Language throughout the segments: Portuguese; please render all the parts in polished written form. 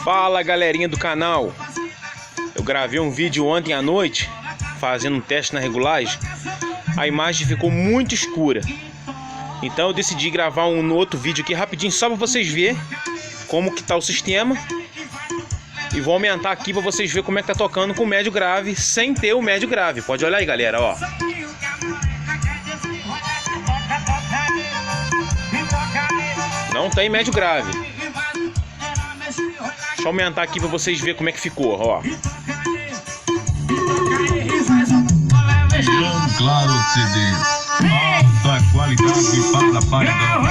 Fala galerinha do canal, eu gravei um vídeo ontem à noite fazendo um teste na regulagem. A imagem ficou muito escura, então eu decidi gravar um outro vídeo aqui rapidinho só para vocês verem como que tá o sistema. E vou aumentar aqui para vocês verem como é que tá tocando com o médio grave sem ter o médio grave. Pode olhar aí galera, ó. Não tem médio grave. Deixa eu aumentar aqui para vocês verem como é que ficou, ó. Claro CD, alta qualidade para paredão.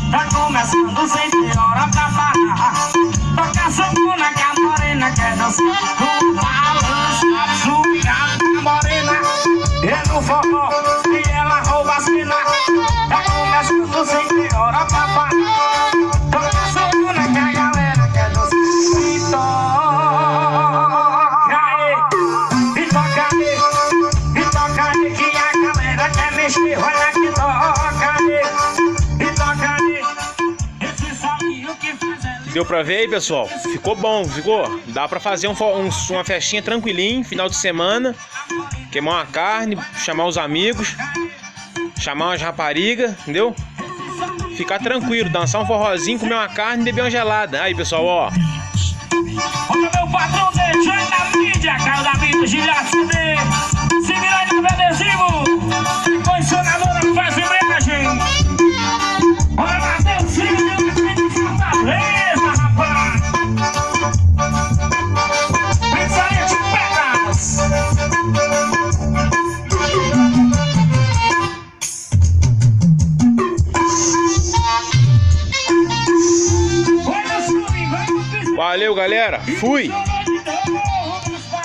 Tá começando sem ter hora pra parar. Toca sanfona que a morena quer dançar. No balanço, swingado com a morena. E no forró, e ela rouba a cena. Tá começando sem ter hora pra parar. Toca sanfona que a galera quer dançar. E toca aí, e toca aí que a galera quer mexer. Olha que toca aí. Deu pra ver aí, pessoal? Ficou bom, ficou? Dá pra fazer uma festinha tranquilinho, final de semana. Queimar uma carne, chamar os amigos, chamar umas raparigas, entendeu? Ficar tranquilo, dançar um forrozinho, comer uma carne e beber uma gelada. Aí, pessoal, ó. Olha meu patrão DJ da mídia, Caio da mídia, Gilhaço CD. Se vira aí no adesivo, condicionadora faz embreagem. Olha lá, Deus, filho de Fortaleza. Valeu, galera. Fui.